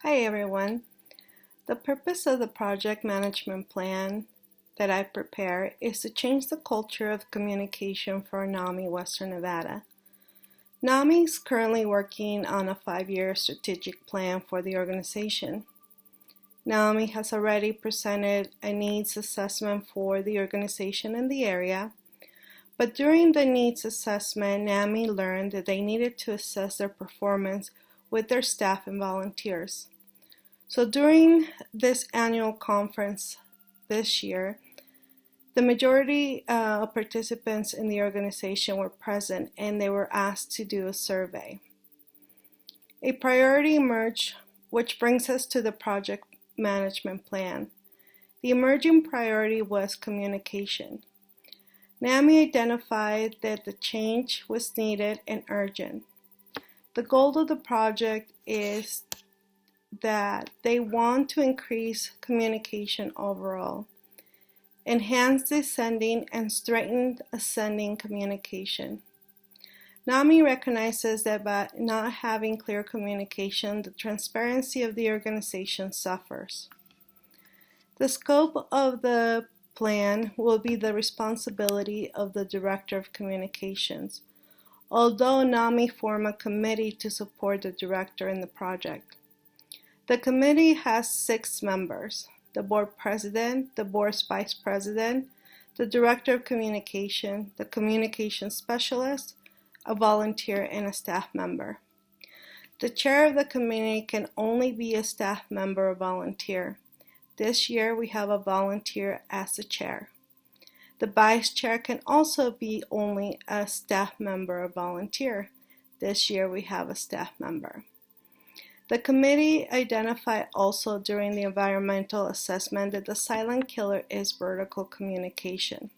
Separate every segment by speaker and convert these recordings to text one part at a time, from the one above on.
Speaker 1: Hi everyone. The purpose of the project management plan that I prepare is to change the culture of communication for NAMI Western Nevada. NAMI is currently working on a 5-year strategic plan for the organization. NAMI has already presented a needs assessment for the organization in the area, but during the needs assessment, NAMI learned that they needed to assess their performance with their staff and volunteers. So during this annual conference this year, the majority of participants in the organization were present and they were asked to do a survey. A priority emerged, which brings us to the project management plan. The emerging priority was communication. NAMI identified that the change was needed and urgent. The goal of the project is that they want to increase communication overall, enhance descending and strengthen ascending communication. NAMI recognizes that by not having clear communication, the transparency of the organization suffers. The scope of the plan will be the responsibility of the Director of Communications, although NAMI formed a committee to support the director in the project. The committee has 6 members: the board president, the board's vice president, the director of communication, the communication specialist, a volunteer, and a staff member. The chair of the committee can only be a staff member or volunteer. This year we have a volunteer as the chair. The vice chair can also be only a staff member or volunteer. This year we have a staff member. The committee identified also during the environmental assessment that the silent killer is vertical communication.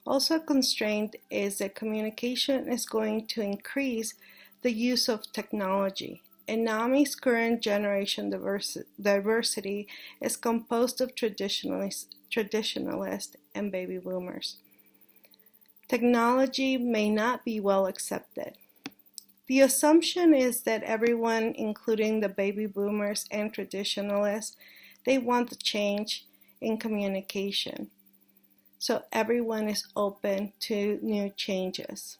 Speaker 1: Also a constraint is that communication is going to increase the use of technology, and NAMI's current generation diversity is composed of traditionalists and baby boomers. Technology may not be well accepted. The assumption is that everyone, including the baby boomers and traditionalists, they want the change in communication. So everyone is open to new changes.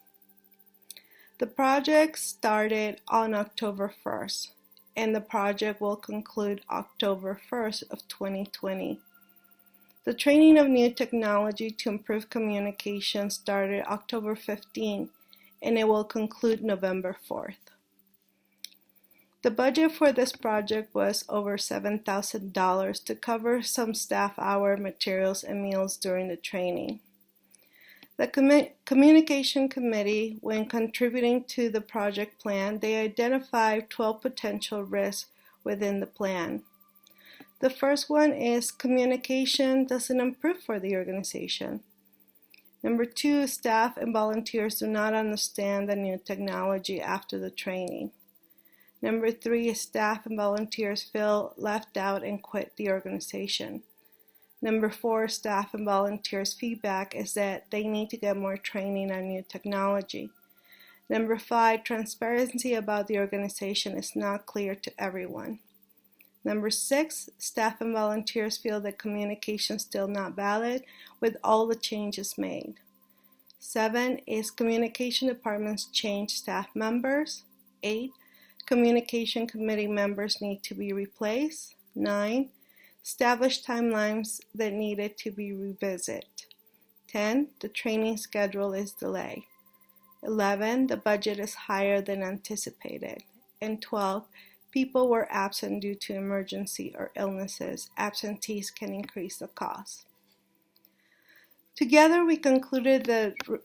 Speaker 1: The project started on October 1st, and the project will conclude October 1st of 2020. The training of new technology to improve communication started October 15th, and it will conclude November 4th. The budget for this project was over $7,000 to cover some staff hour, materials, and meals during the training. The Communication Committee, when contributing to the project plan, they identified 12 potential risks within the plan. The first one is communication doesn't improve for the organization. Number 2, staff and volunteers do not understand the new technology after the training. Number 3, staff and volunteers feel left out and quit the organization. Number 4, staff and volunteers' feedback is that they need to get more training on new technology. Number 5, transparency about the organization is not clear to everyone. Number 6, staff and volunteers feel that communication is still not valid with all the changes made. 7 is communication departments change staff members. 8, communication committee members need to be replaced. 9, establish timelines that needed to be revisited. 10, the training schedule is delayed. 11, the budget is higher than anticipated. And 12, people were absent due to emergency or illnesses. Absentees can increase the cost. Together, we concluded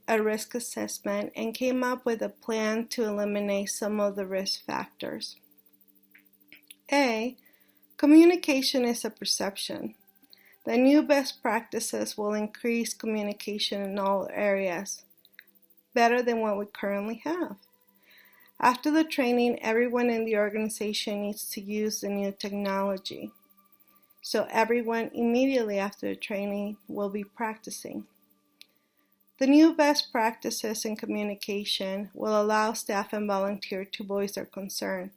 Speaker 1: a risk assessment and came up with a plan to eliminate some of the risk factors. A, communication is a perception. The new best practices will increase communication in all areas, better than what we currently have. After the training, everyone in the organization needs to use the new technology. So everyone immediately after the training will be practicing. The new best practices in communication will allow staff and volunteers to voice their concern.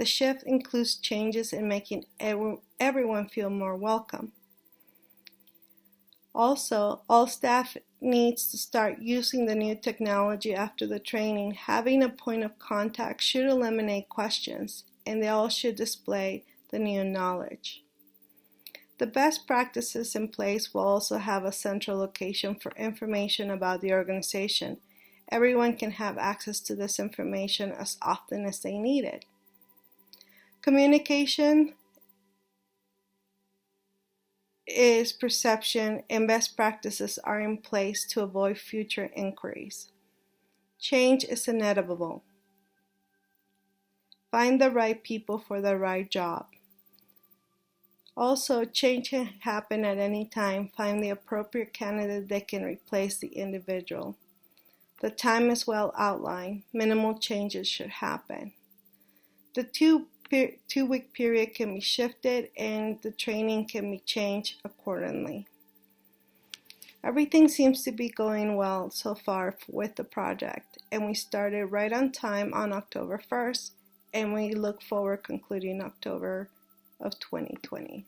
Speaker 1: The shift includes changes in making everyone feel more welcome. Also, all staff needs to start using the new technology after the training. Having a point of contact should eliminate questions, and they all should display the new knowledge. The best practices in place will also have a central location for information about the organization. Everyone can have access to this information as often as they need it. Communication is perception, and best practices are in place to avoid future inquiries. Change is inevitable. Find the right people for the right job. Also, change can happen at any time. Find the appropriate candidate that can replace the individual. The time is well outlined. Minimal changes should happen. The two-week period can be shifted and the training can be changed accordingly. Everything seems to be going well so far with the project, and we started right on time on October 1st, and we look forward concluding October of 2020.